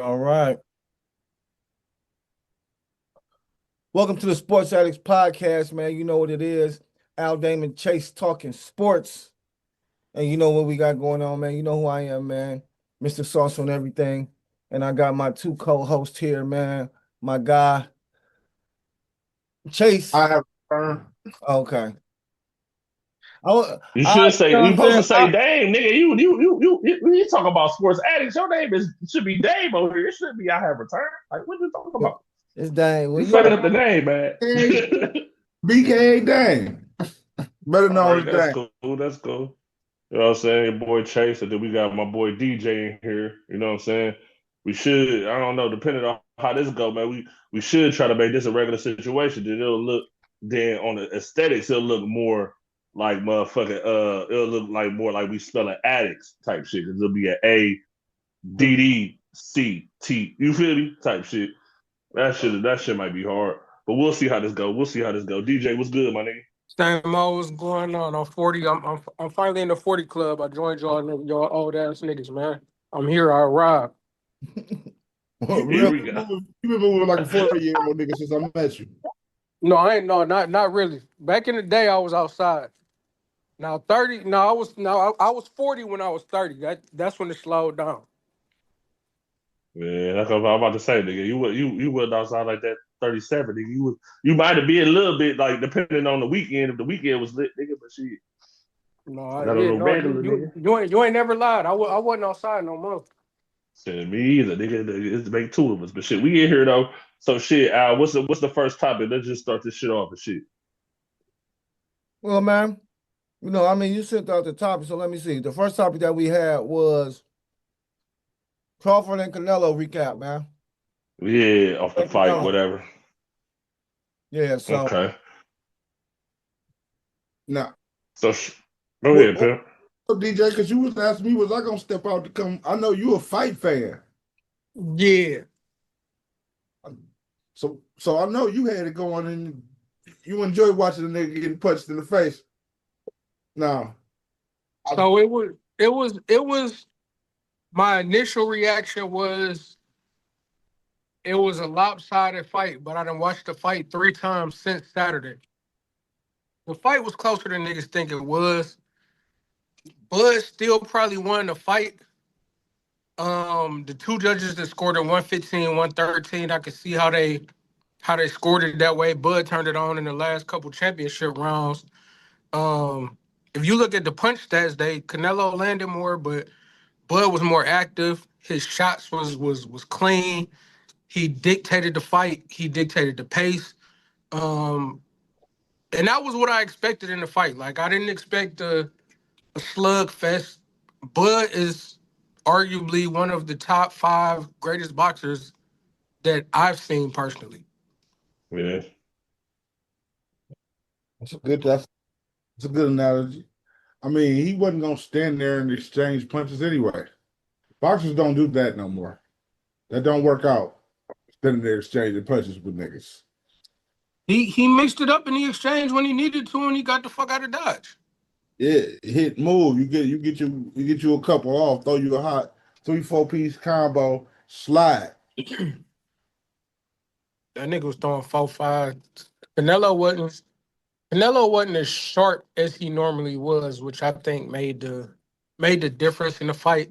All right. Welcome to the Sports Addicts Podcast, man. You know what it is. Al Damon Chase talking sports. And you know what we got going on, man. You know who I am, man. Mr. Sauce on everything. And I got my two co-hosts here, man. My guy, Chase. I have returned. Okay. I, You I, should you say know what you I'm supposed saying? to say, "Dame, nigga, you talk about sports addicts. Your name is should be Dame over here. It should be I have returned. Like what you talking about? It's dang. Well, You you fucking know, up the name, man. Hey, BKA Dang. Better All known right, as that's Dang. cool. That's cool. You know what I'm saying? Your boy Chase, and then we got my boy DJ in here. You know what I'm saying? We should, I don't know, depending on how this go, man, we should try to make this a regular situation. Then it'll look then on the aesthetics, it'll look more like motherfucking it'll look like more like we spelling addicts type shit. Cause it'll be an ADCT. You feel me? Type shit. That shit might be hard. But we'll see how this go. We'll see how this go. DJ, what's good, my nigga? Same old, what's going on? I'm 40. I'm finally in the 40 club. I joined y'all old ass niggas, man. I'm here. I arrived. Here real. we go. You been moving like a 40-year-old nigga since I met you. No, I ain't. No, not really. Back in the day, I was outside. Now 30. No, I was 40 when I was 30. That's when it slowed down. Man, that's what I'm about to say, nigga. You wasn't outside like that 37, nigga. You might have been a little bit like depending on the weekend if the weekend was lit, nigga, but shit. No, Not a yeah, little no, regular, nigga. you ain't never lied. I wasn't outside no more. Shit, me either, nigga. It's make two of us. But shit, we in here though. So shit, Al, what's the first topic? Let's just start this shit off and shit. Well, man, you sent out the topic, so let me see. The first topic that we had was Crawford and Canelo recap, man. Yeah, off the And fight, Canelo. whatever. Yeah, so Okay. Now, So go what, ahead, what pimp. up, DJ? Because you was asking me, was I gonna step out to come? I know you a fight fan, Yeah. so I know you had it going, and you enjoy watching the nigga getting punched in the face. Now, So it was. My initial reaction was it was a lopsided fight, but I done watched the fight 3 times since Saturday. The fight was closer than niggas think it was. Bud still probably won the fight. The two judges that scored it 115, 113, I could see how they scored it that way. Bud turned it on in the last couple championship rounds. If you look at the punch stats, Canelo landed more, but Bud was more active. His shots was clean. He dictated the fight. He dictated the pace. Um, and that was what I expected in the fight. Like I didn't expect a slugfest. Bud is arguably one of the top 5 greatest boxers that I've seen personally. Yeah. that's a good analogy. I mean, he wasn't gonna stand there and exchange punches anyway. Boxers don't do that no more. That don't work out. Standing there exchanging punches with niggas. He mixed it up in the exchange when he needed to, and he got the fuck out of Dodge. Yeah, hit move. You get you a couple off, throw you a hot 3-4 piece combo, slide. That nigga was throwing 4-5. Canelo wasn't Canelo wasn't as sharp as he normally was, which I think made the difference in the fight.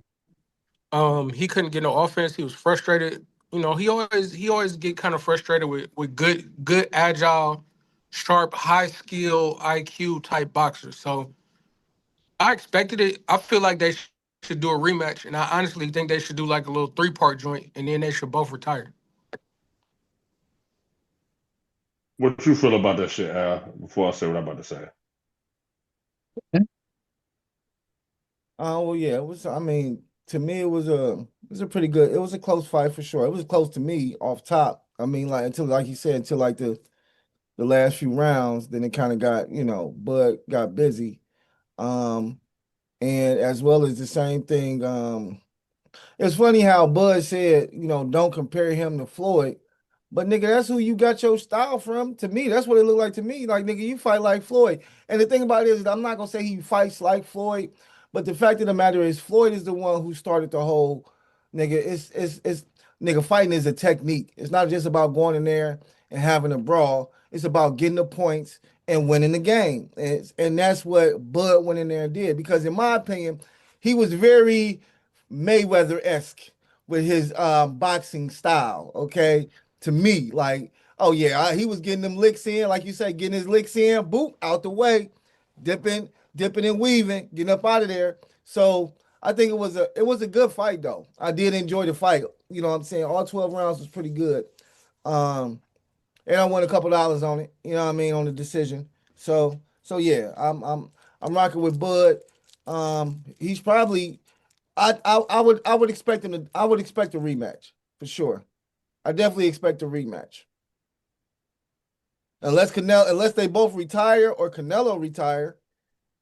He couldn't get no offense. He was frustrated. He always get kind of frustrated with good agile, sharp, high skill IQ type boxers. So I expected it. I feel like they should do a rematch, and I honestly think they should do like a little 3-part joint, and then they should both retire. What you feel about that shit, Al, before I say what I'm about to say? well, yeah, it was. I mean, to me, it was a pretty good. It was a close fight for sure. It was close to me off top. I mean, like until, like you said, until like the last few rounds, then it kind of got, Bud got busy. Um, and as well as the same thing. It's funny how Bud said, don't compare him to Floyd. But nigga, that's who you got your style from. To me, that's what it looked like to me. Like, nigga, you fight like Floyd. And the thing about it is, I'm not gonna say he fights like Floyd, but the fact of the matter is, Floyd is the one who started the whole nigga. It's nigga, fighting is a technique. It's not just about going in there and having a brawl. It's about getting the points and winning the game. And that's what Bud went in there and did. Because in my opinion, he was very Mayweather-esque with his boxing style. Okay, to me, like, oh yeah, he was getting them licks in, like you say, getting his licks in, boop, out the way, dipping and weaving, getting up out of there. So I think it was a good fight though. I did enjoy the fight. You know what I'm saying? All 12 rounds was pretty good. Um, and I won a couple dollars on it, you know what I mean, on the decision. So yeah, I'm rocking with Bud. He's probably I would expect him to I would expect a rematch for sure. I definitely expect a rematch. Unless they both retire or Canelo retire,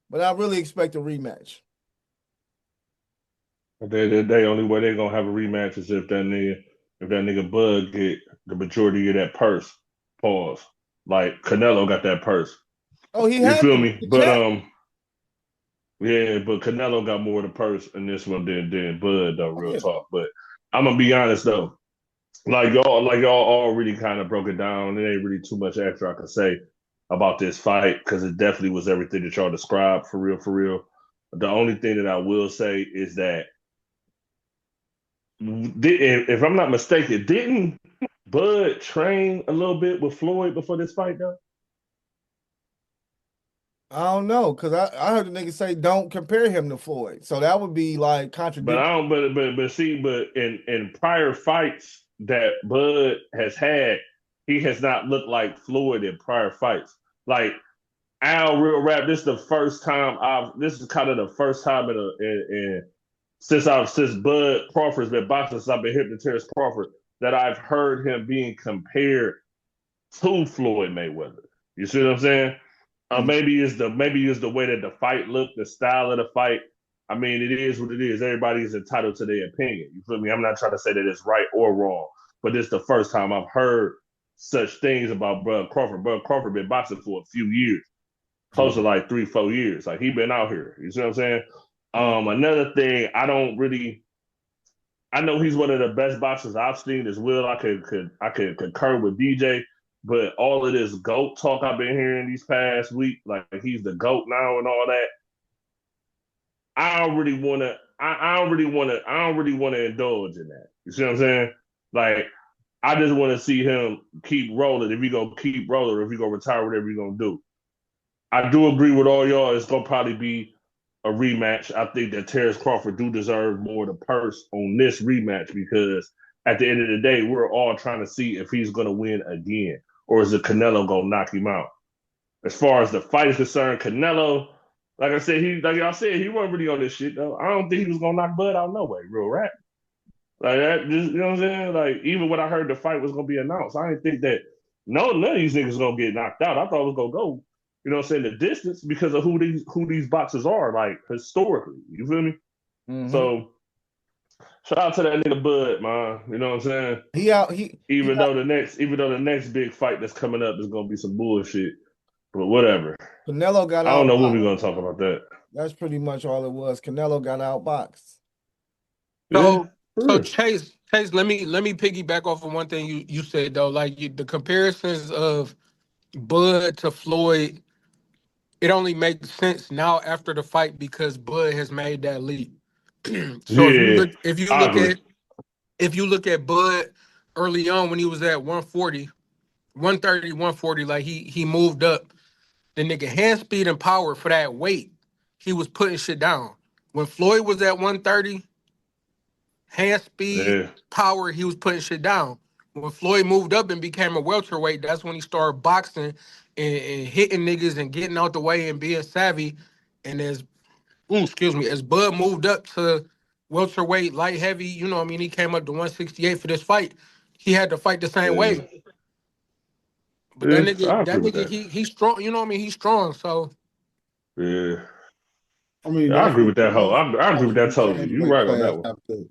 but I really expect a rematch. They only way they're gonna have a rematch is if that nigga Bud get the majority of that purse. Pause. Like Canelo got that purse. Oh, he You had feel me? the But check. yeah, but Canelo got more of the purse in this one than Bud though, Oh, real yeah. talk. But I'm gonna be honest though. Like y'all already kind of broke it down. There ain't really too much extra I can say about this fight because it definitely was everything that y'all described for real, for real. The only thing that I will say is that if I'm not mistaken, didn't Bud train a little bit with Floyd before this fight though? I don't know, because I heard the nigga say don't compare him to Floyd. So that would be like But I contradictory. don't. But see, but in prior fights that Bud has had, he has not looked like Floyd in prior fights. Like Al Real Rap, this is the first time I've. This is kind of the first time since Bud Crawford's been boxing, since I've been hitting Terrence Crawford, that I've heard him being compared to Floyd Mayweather. You see what I'm saying? Mhm. Maybe it's the way that the fight looked, the style of the fight. I mean, it is what it is. Everybody is entitled to their opinion. You feel me? I'm not trying to say that it's right or wrong, but this is the first time I've heard such things about Bud Crawford. Bud Crawford been boxing for a few years, close to Yeah. like 3, 4 years. Like he been out here. You see what I'm saying? Mhm. Another thing, I know he's one of the best boxers I've seen as well. I could concur with DJ, but all of this GOAT talk I've been hearing these past week, like he's the GOAT now and all that. I don't really wanna I don't really wanna indulge in that. You see what I'm saying? Like I just wanna see him keep rolling. If he gonna keep rolling, or if he gonna retire, whatever he gonna do. I do agree with all y'all. It's gonna probably be a rematch. I think that Terrence Crawford do deserve more of the purse on this rematch because at the end of the day, we're all trying to see if he's gonna win again or is it Canelo gonna knock him out. As far as the fight is concerned, Canelo, like I said, like y'all said, he wasn't really on this shit though. I don't think he was gonna knock Bud out no way, real rap. Like that, just you know what I'm saying? Like even when I heard the fight was gonna be announced, I didn't think that none of these niggas gonna get knocked out. I thought it was gonna go, you know what I'm saying, the distance because of who these boxers are, like historically. You feel me? Mhm. So shout out to that nigga Bud, man. You know what I'm saying? He out he Even though the next big fight that's coming up is gonna be some bullshit. But whatever. Canelo got I don't know when outboxed. we're gonna talk about that. That's pretty much all it was. Canelo got outboxed. Yeah, So for so real. Chase, let me piggyback off of one thing you said though. Like the comparisons of Bud to Floyd, it only makes sense now after the fight because Bud has made that leap. So Yeah, I agree. if you look at Bud early on when he was at 140, 130, 140, like he moved up. The nigga hand speed and power for that weight, he was putting shit down. When Floyd was at 130, hand speed, Yeah, power, he was putting shit down. When Floyd moved up and became a welterweight, that's when he started boxing and hitting niggas and getting out the way and being savvy. And as Bud moved up to welterweight, light heavy, you know what I mean, he came up to 168 for this fight. He had to fight the same yeah, way. But that yeah. nigga, I that agree with nigga, that. he's strong, you know what I mean? He's strong. So Yeah, I mean, I that's agree what with that whole. most I agree with fighters that who totally. change You weight right on that class one. have to.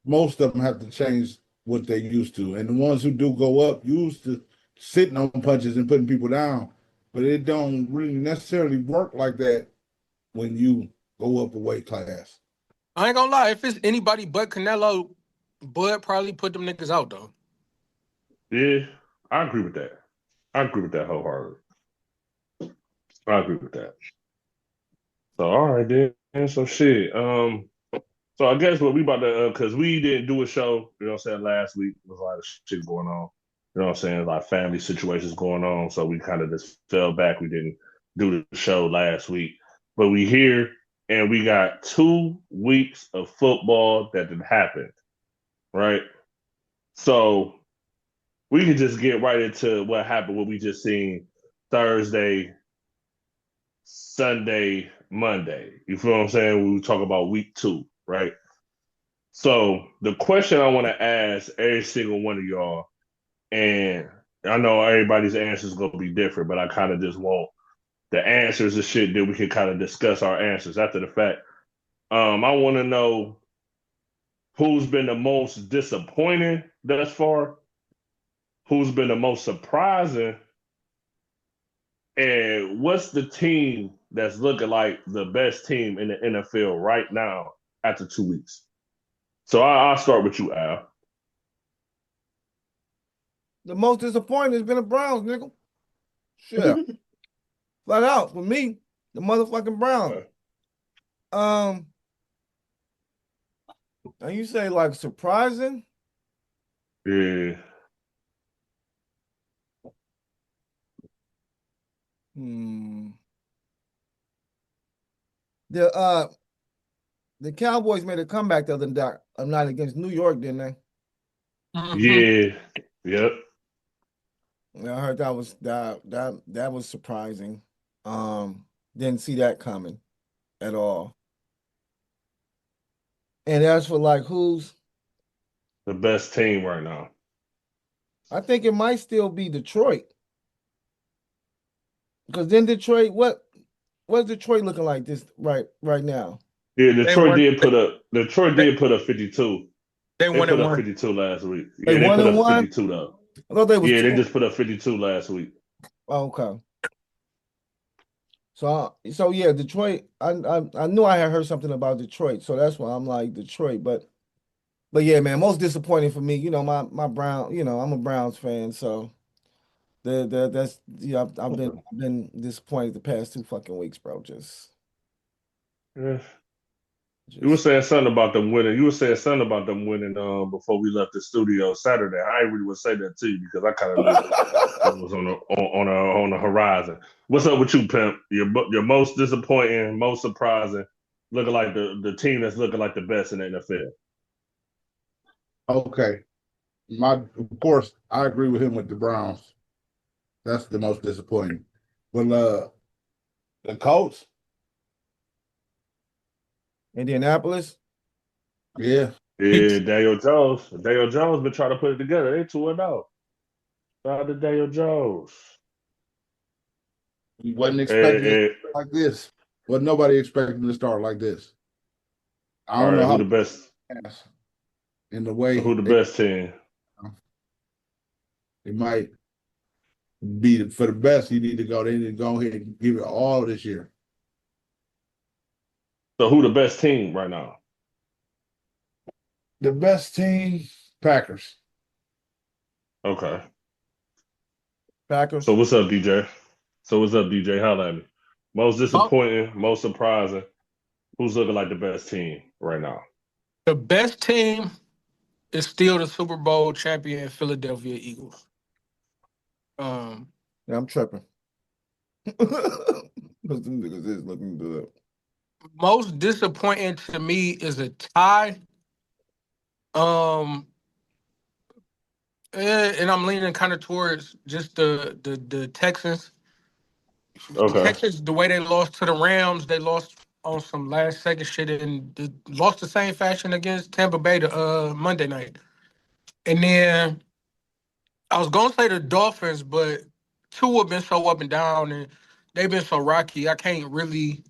Most of them have to change what they used to, and the ones who do go up used to sitting on punches and putting people down. But it don't really necessarily work like that when you go up a weight class. I ain't gonna lie, if it's anybody but Canelo, Bud probably put them niggas out though. Yeah, I agree with that. I agree with that wholeheartedly. I agree with that. So all right then. So shit. So I guess what we about to because we didn't do a show, you know what I'm saying, last week. There was a lot of shit going on. You know what I'm saying? Like family situations going on. So we kind of just fell back. We didn't do the show last week. But we here and we got 2 weeks of football that did happen. Right? So we can just get right into what happened, what we just seen Thursday, Sunday, Monday. You feel what I'm saying? We talk about week 2, right? So the question I want to ask every single one of y'all, and I know everybody's answers gonna be different, but I kind of just want the answers and shit that we can kind of discuss our answers after the fact. I want to know who's been the most disappointing thus far, who's been the most surprising, and what's the team that's looking like the best team in the NFL right now after 2 weeks. So I'll start with you, Al. The most disappointing has been the Browns, nigga. Shit. Flat out for me, the motherfucking Browns. And you say like surprising? Yeah. The Cowboys made a comeback the other night against New York, didn't they? Yeah. Yep. Yeah, I heard that was surprising. Didn't see that coming at all. And as for like who's The best team right now. I think it might still be Detroit. Because then Detroit, what's Detroit looking like this right now? Yeah, They Detroit won. did put up 52. They They won put and up one. 52 last week. They Yeah, they won put and up one? 52 though. I thought they was Yeah, they two. just put up 52 last week. Oh, okay. So yeah, Detroit. I knew I had heard something about Detroit, so that's why I'm like Detroit. But yeah, man, most disappointing for me. You know, my Brown. You know, I'm a Browns fan, so that's I've been disappointed the past 2 fucking weeks, bro. Yeah. You were Just saying something about them winning. You were saying something about them winning before we left the studio Saturday. I really would say that to you because I kind of knew it was on the horizon. What's up with you, Pimp? Your most disappointing, most surprising, looking like the team that's looking like the best in the NFL. Okay. Of course, I agree with him with the Browns. That's the most disappointing. But the Colts, Indianapolis. yeah, Yeah, Daniel Jones been trying to put it together. They 2-0. Shout out to Daniel Jones. he wasn't expecting it Hey, like this. Was nobody expecting to start like this. I all don't right, know who how the best? in the way Who the best team? it might be for the best. You need to go. They need to go ahead and give it all this year. So who the best team right now? The best team, Packers. Okay. So Packers. what's up, DJ? So what's up, DJ? Holla at me. Most Oh, disappointing, most surprising. Who's looking like the best team right now? the best team is still the Super Bowl champion Philadelphia Eagles. Yeah, I'm tripping. Because them niggas is looking good. Most disappointing to me is a tie. Um, and I'm leaning kind of towards just the Texans. Okay. Texans, the way they lost to the Rams, they lost on some last second shit and lost the same fashion against Tampa Bay Monday night. And then I was gonna say the Dolphins, but two have been so up and down and they've been so rocky. I can't really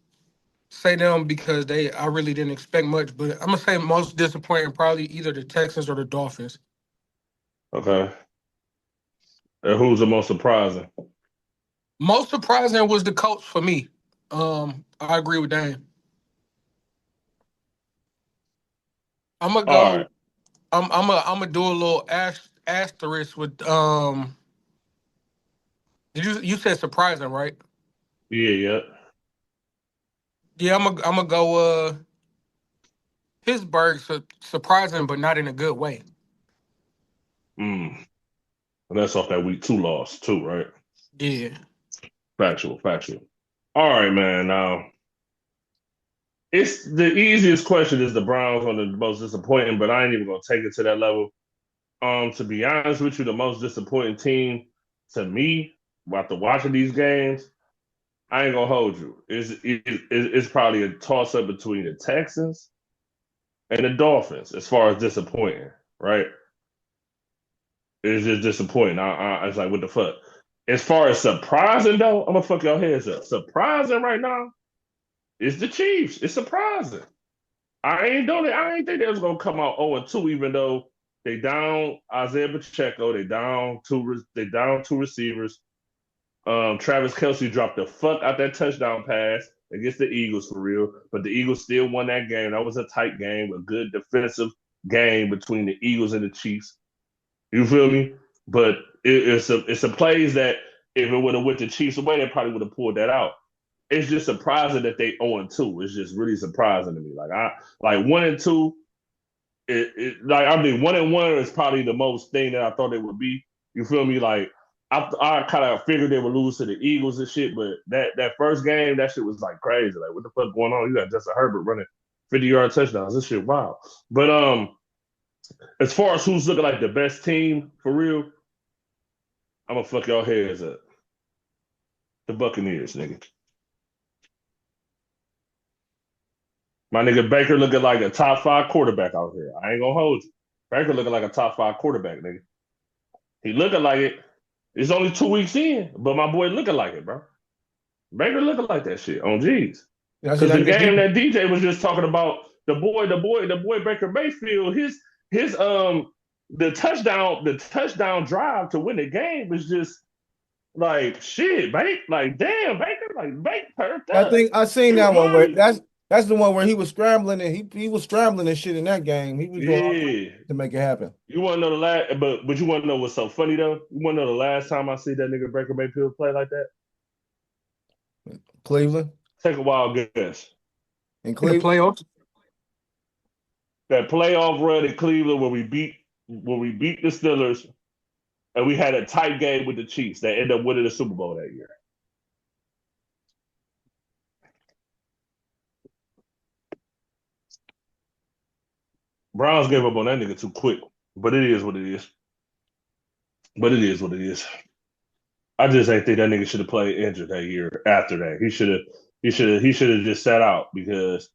say them because I really didn't expect much. But I'm gonna say most disappointing probably either the Texans or the Dolphins. Okay. And who's the most surprising? Most surprising was the Colts for me. I agree with Dan. I'm gonna All right. go. I'm do a little asterisk with you said surprising, right? Yeah. Yeah, I'm go Pittsburgh surprising, but not in a good way. Mm. And that's off that week 2 loss too, right? Yeah. Factual. All right, man. Now it's the easiest question is the Browns on the most disappointing, but I ain't even gonna take it to that level. To be honest with you, the most disappointing team to me after watching these games, I ain't gonna hold you. It's probably a toss up between the Texans and the Dolphins as far as disappointing, right? It's just disappointing. It's like, what the fuck? As far as surprising, though, I'm gonna fuck y'all heads up. Surprising right now is the Chiefs. It's surprising. I ain't doing it. I ain't think they was gonna come out 0-2, even though they down Isaiah Pacheco. They down two receivers. Travis Kelce dropped the fuck out that touchdown pass against the Eagles for real, but the Eagles still won that game. That was a tight game, a good defensive game between the Eagles and the Chiefs. You feel me? But it's a plays that if it would have went the Chiefs away, they probably would have pulled that out. It's just surprising that they 0-2. It's just really surprising to me. Like 1-2. Like I mean 1-1 is probably the most thing that I thought it would be. You feel me? Like I kind of figured they would lose to the Eagles and shit, but that first game, that shit was like crazy. Like what the fuck going on? You got Justin Herbert running 50-yard touchdowns. This shit wild. But as far as who's looking like the best team for real, I'm gonna fuck y'all heads up. The Buccaneers, nigga. My nigga Baker looking like a top 5 quarterback out here. I ain't gonna hold you. Baker looking like a top 5 quarterback, nigga. He looking like it. It's only 2 weeks in, but my boy looking like it, bro. Baker looking like that shit on G's. Because the game that DJ was just talking about, the boy Baker Mayfield, the touchdown drive to win the game was just like shit, Baker. Like damn, Baker, like Baker. I think I seen that one where that's the one where he was scrambling and he was scrambling and shit in that game. He was doing to make it happen. You want to know the last, but you want to know what's so funny though? You want to know the last time I see that nigga Baker Mayfield play like that? Cleveland. Take a wild guess. In Cleveland, the playoffs. That playoff run in Cleveland where we beat the Steelers and we had a tight game with the Chiefs that ended up winning the Super Bowl that year. Browns gave up on that nigga too quick, but it is what it is. I just ain't think that nigga should have played injured that year after that. He should have just sat out because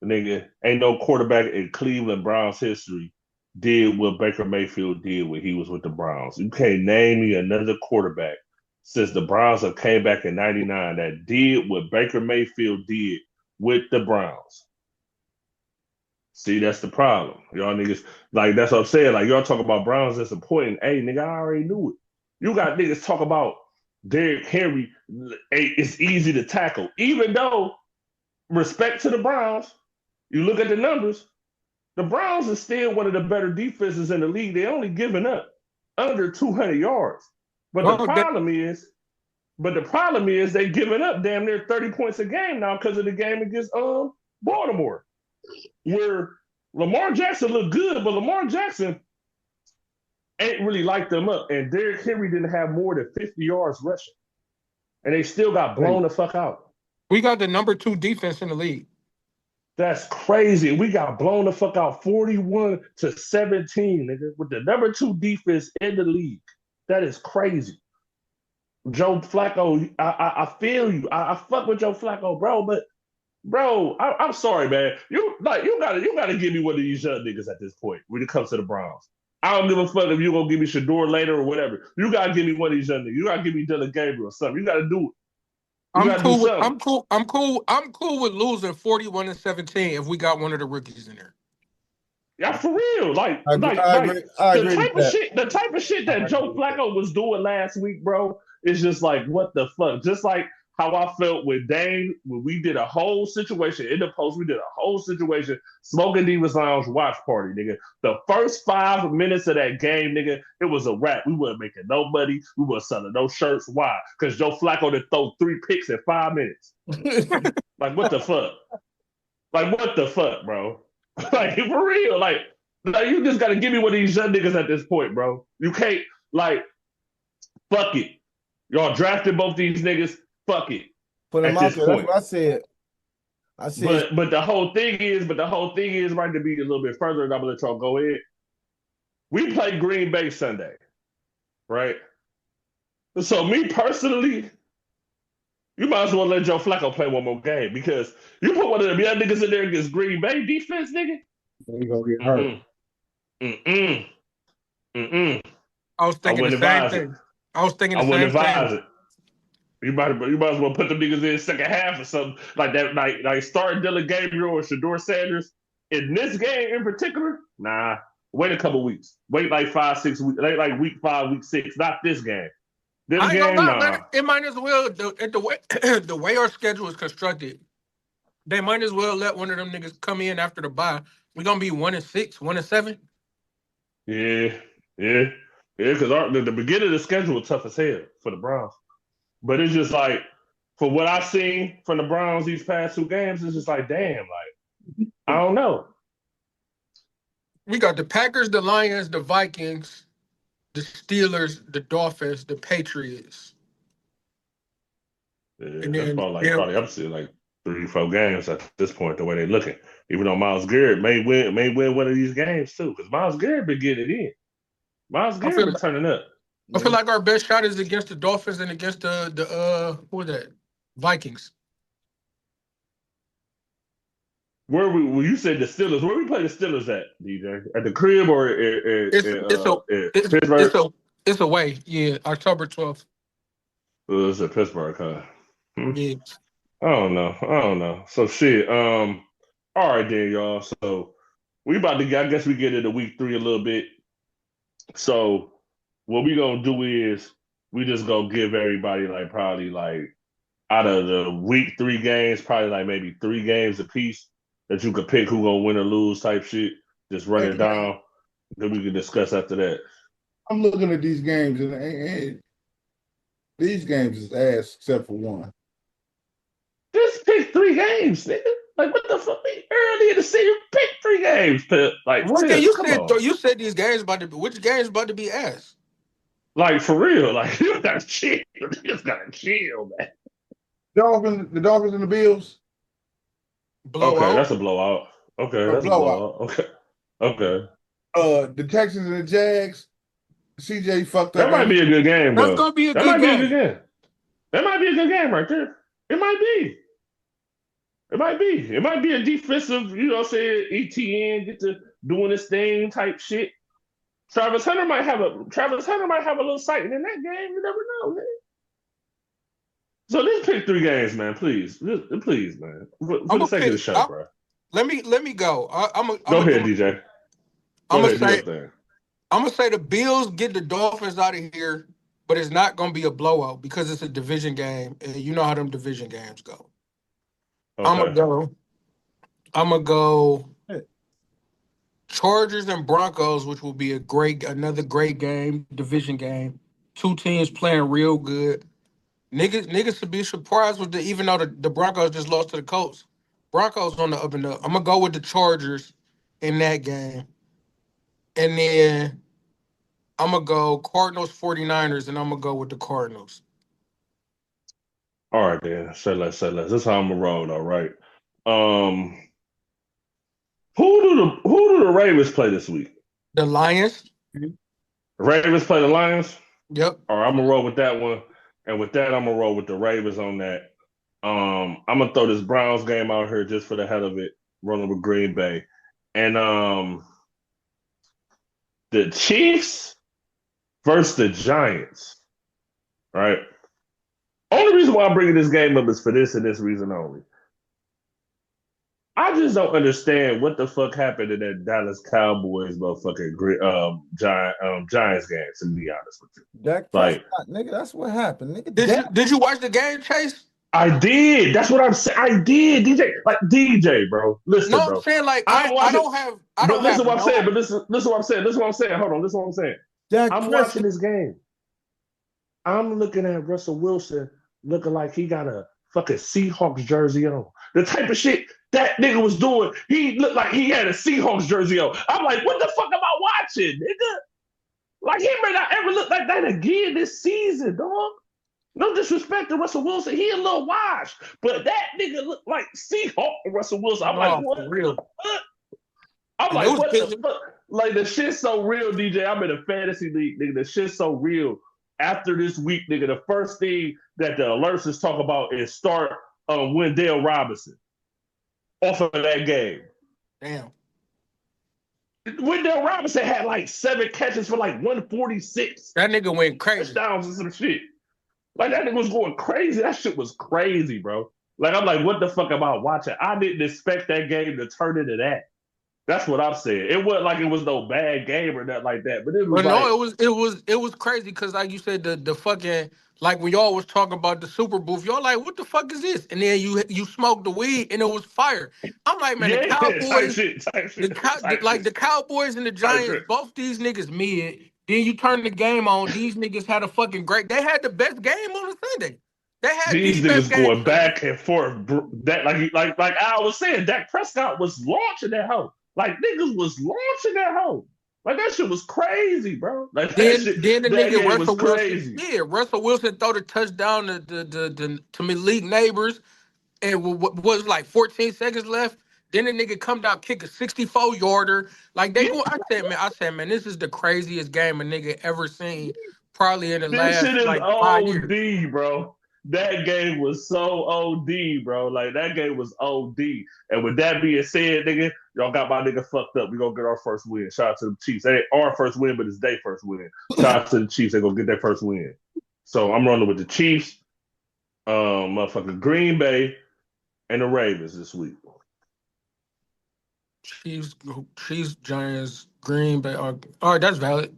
the nigga ain't no quarterback in Cleveland Browns history did what Baker Mayfield did when he was with the Browns. You can't name me another quarterback since the Browns have came back in '99 that did what Baker Mayfield did with the Browns. See, that's the problem. Y'all niggas, like, that's what I'm saying. Like, y'all talk about Browns disappointing. Hey, nigga, I already knew it. You got niggas talk about Derrick Henry. Hey, it's easy to tackle. Even though, respect to the Browns, you look at the numbers, the Browns are still one of the better defenses in the league. They only giving up under 200 yards. But the problem is they giving up damn near 30 points a game now because of the game against Baltimore. Where Lamar Jackson looked good, but Lamar Jackson ain't really light them up. And Derrick Henry didn't have more than 50 yards rushing. And they still got blown the fuck out. We got the number 2 defense in the league. That's crazy. We got blown the fuck out 41-17, nigga, with the number 2 defense in the league. That is crazy. Joe Flacco, I feel you. I fuck with Joe Flacco, bro, but bro, I'm sorry, man. You gotta give me one of these young niggas at this point when it comes to the Browns. I don't give a fuck if you're gonna give me Shador later or whatever. You gotta give me one of these young niggas. You gotta give me Dylan Gabriel or something. You gotta do it. I'm cool with losing 41-17 if we got one of the rookies in there. Yeah, for real. Like, I agree. The type of shit that Joe Flacco was doing last week, bro, is just like, what the fuck? Just like how I felt with Dane when we did a whole situation in the post. We did a whole situation, Smoking Divas Lounge watch party, nigga. The first 5 minutes of that game, nigga, it was a wrap. We weren't making no money. We weren't selling no shirts. Why? Because Joe Flacco did throw 3 picks in 5 minutes. Like, what the fuck? Like, what the fuck, bro? Like, for real. Like, you just got to give me one of these young niggas at this point, bro. You can't, like, fuck it. Y'all drafted both these niggas. Fuck it. Put them At out this there. That's point. what I said. But the whole thing is, right, to be a little bit further, and I'm gonna let y'all go in. We play Green Bay Sunday, right? So me personally, you might as well let Joe Flacco play one more game because you put one of them young niggas in there against Green Bay defense, nigga. He gonna get hurt. I was thinking the same thing. I was thinking the I wouldn't same advise thing. it. You might as well put them niggas in second half or something like that. Like start Dylan Gabriel or Shador Sanders in this game in particular. Nah, wait a couple weeks. Wait like 5-6 weeks. Like week 5, week 6. Not this game. This I ain't game, gonna lie, nah. man. It might as well the way the way our schedule is constructed. They might as well let one of them niggas come in after the bye. We're gonna be 1-6, 1-7. Yeah. Because the beginning of the schedule was tough as hell for the Browns. But it's just like, for what I've seen from the Browns these past 2 games, it's just like, damn, like, I don't know. We got the Packers, the Lions, the Vikings, the Steelers, the Dolphins, the Patriots. Yeah, And that's then probably up to like 3-4 games at this point, the way they're looking. Even though Myles Garrett may win one of these games too, because Myles Garrett been getting it in. Myles Garrett been turning up. I feel like our best shot is against the Dolphins and against the who are that? Vikings. Where you said the Steelers? Where we play the Steelers at, DJ? At the crib or Pittsburgh? It's away. Yeah, October 12th. It's at Pittsburgh, huh? Yeah. I don't know. So shit. All right then, y'all. So we about to I guess we get into week 3 a little bit. So what we gonna do is we just gonna give everybody like probably like out of the week 3 games, probably like maybe 3 games apiece that you could pick who gonna win or lose type shit. Just run it down. Then we can discuss after that. I'm looking at these games and these games is ass except for one. Just pick 3 games, nigga. Like what the fuck? Early in the season, pick 3 games. Like You said these games about to be, which games about to be ass? Like for real, like you gotta chill. You just gotta chill, man. The Dolphins and the Bills. Blowout. Okay, that's a blowout. Okay, that's a blowout. Okay. The Texans and the Jags. CJ fucked up. That might be a good game, That's though. gonna be a That good might be a game. good game. That might be a good game right there. It might be. It might be. It might be a defensive, you know what I'm saying, ETN get to doing this thing type shit. Travis Hunter might have a little sighting in that game. You never know, man. So let's pick 3 games, man. Please, man. For the sake of the show, bro. Let me go. Go ahead, DJ. I'm gonna say the Bills get the Dolphins out of here, but it's not gonna be a blowout because it's a division game, and you know how them division games go. Okay. I'm gonna go Chargers and Broncos, which will be another great game, division game. 2 teams playing real good. Niggas should be surprised with even though the Broncos just lost to the Colts. Broncos on the up and up. I'm gonna go with the Chargers in that game. And then I'm gonna go Cardinals 49ers, and I'm gonna go with the Cardinals. All right, then. Say less. This is how I'm gonna roll, though, right? Who do the Ravens play this week? The Lions. The Ravens play the Lions? Yep. All right, I'm gonna roll with that one. And with that, I'm gonna roll with the Ravens on that. I'm gonna throw this Browns game out here just for the hell of it, rolling with Green Bay. And the Chiefs versus the Giants. Right? Only reason why I'm bringing this game up is for this and this reason only. I just don't understand what the fuck happened in that Dallas Cowboys motherfucking Giants game, to be honest with you. Dak Prescott, nigga, that's what happened. Nigga, Did you watch the game, Chase? I did. That's what I'm saying. I did, DJ. Like DJ, bro. Listen, No, I'm bro. saying like I'm I watching. don't have I But don't listen have what I'm saying. no. But listen what I'm saying. Listen what I'm saying. Hold on. Listen what I'm saying. Dak I'm watching Prescott. this game. I'm looking at Russell Wilson looking like he got a fucking Seahawks jersey on. The type of shit that nigga was doing, he looked like he had a Seahawks jersey on. I'm like, what the fuck am I watching, nigga? Like, he may not ever look like that again this season, dog. No disrespect to Russell Wilson. He a little washed. But that nigga looked like Seahawks Russell Wilson. I'm like, No, what for the real. fuck? I'm And it like, was what the good. fuck? Like the shit's so real, DJ. I'm in a fantasy league, nigga. The shit's so real. After this week, nigga, the first thing that the alerts is talk about is start Wendell Robinson off of that game. Damn. Wendell Robinson had like 7 catches for like 146 That nigga went crazy. touchdowns and some shit. Like that nigga was going crazy. That shit was crazy, bro. Like I'm like, what the fuck am I watching? I didn't expect that game to turn into that. That's what I'm saying. It wasn't like it was no bad game or nothing like that, but it was But no, like, it was crazy because like you said, the fucking like when y'all was talking about the super booth, y'all like, what the fuck is this? And then you smoked the weed and it was fire. I'm like, man, the yeah, type Cowboys, shit, type the shit, cow type like shit, the Cowboys and the type Giants, shit. both these niggas mid. Then you turn the game on, these niggas had a fucking great. They had the best game on a Sunday. They had the These best niggas game going Sunday. back and forth. That like I was saying, Dak Prescott was launching that hoe. Like niggas was launching that hoe. Like that shit was crazy, bro. Like that Then shit, then the that nigga game was Russell Wilson, crazy. yeah, Russell Wilson throw the touchdown to Malik Neighbors. And was like 14 seconds left. Then the nigga come down, kick a 64-yarder. Like they Yeah, go, I said, man, this is the craziest game a nigga ever seen, probably in the this shit last is like 5 years. OD, bro. That game was so OD, bro. Like that game was OD. And with that being said, nigga, y'all got my nigga fucked up. We gonna get our first win. Shout out to the Chiefs. It ain't our first win, but it's their first win. Shout out to the Chiefs. They gonna get their first win. So I'm running with the Chiefs, motherfucking Green Bay, and the Ravens this week. Chiefs, Chiefs, Giants, Green Bay. All right, that's valid.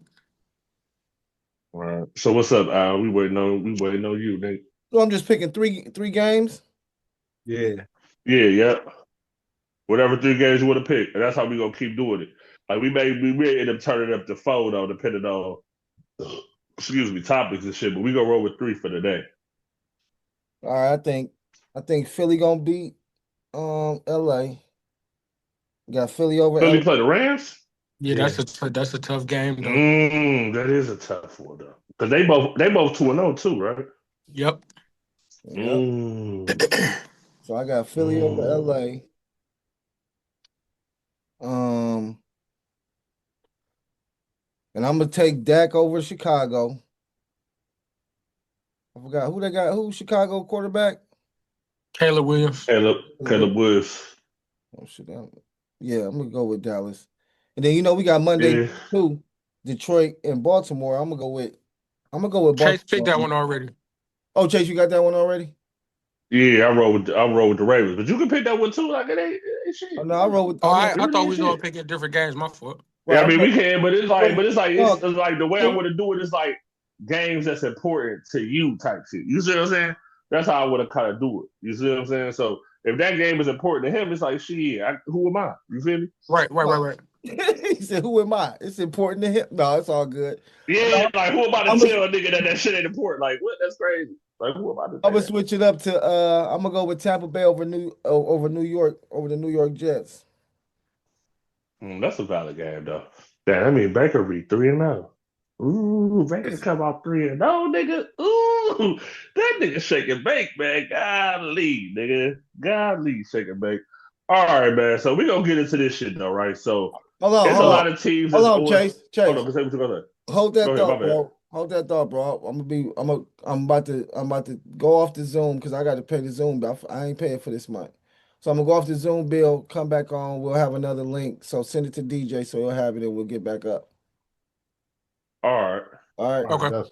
All right. So what's up, Al? We waiting on you, Nate. So I'm just picking three games. Yeah. Yeah. Whatever 3 games you want to pick. And that's how we gonna keep doing it. Like we may end up turning up to 4 though, depending on excuse me, topics and shit, but we gonna roll with 3 for today. All right, I think Philly gonna beat LA. Got Philly over Philly LA. play the Rams? Yeah, Yeah. that's a tough game though. That is a tough one though. Because they both 2-0 too, right? Yep. Yep. Mm, So I got Philly over mm. LA. Um, and I'm gonna take Dak over Chicago. I forgot who they got. Who Chicago quarterback? Caleb Williams. Caleb Woods. Oh shit! Yeah, I'm gonna go with Dallas. And then we got Monday Yeah. too, Detroit and Baltimore. I'm gonna go with Chase picked Baltimore. that one already. Oh, Chase, you got that one already? Yeah, I roll with the Ravens. But you can pick that one too. Like it ain't shit. Oh no, I roll with. Oh, I know. It I really thought ain't we was all shit. picking different games. My fault. Yeah, Right. I mean we can, but it's No, like the way I want to do it is like games that's important to you type shit. You see what I'm saying? That's how I want to kind of do it. You see what I'm saying? So if that game is important to him, it's like shit. Who am I? You feel me? Right. he said, "Who am I?" It's important to him. No, it's all good. Yeah, No, like who am I I'm to gonna tell a nigga that shit ain't important? Like what? That's crazy. Like who am I to I'm say gonna that? switch it up to. I'm gonna go with Tampa Bay over New York over the New York Jets. That's a valid game though. Damn, I mean Baker be 3-0. Ooh, Baker come out 3-0, nigga. Ooh, that nigga shake and bake, man. Godly, nigga. Godly shake and bake. All right, man. So we gonna get into this shit though, right? So Hold on, it's a hold on, lot of teams hold that's on, on. Chase. Hold on, Chase, say what you gonna say. hold Go that ahead, my thought, bad. bro. Hold that thought, bro. I'm about to go off the Zoom because I got to pay the Zoom bill. I ain't paying for this month. So I'm gonna go off the Zoom bill, come back on. We'll have another link. So send it to DJ so he'll have it and we'll get back up. All right. All right. All right, Okay. that's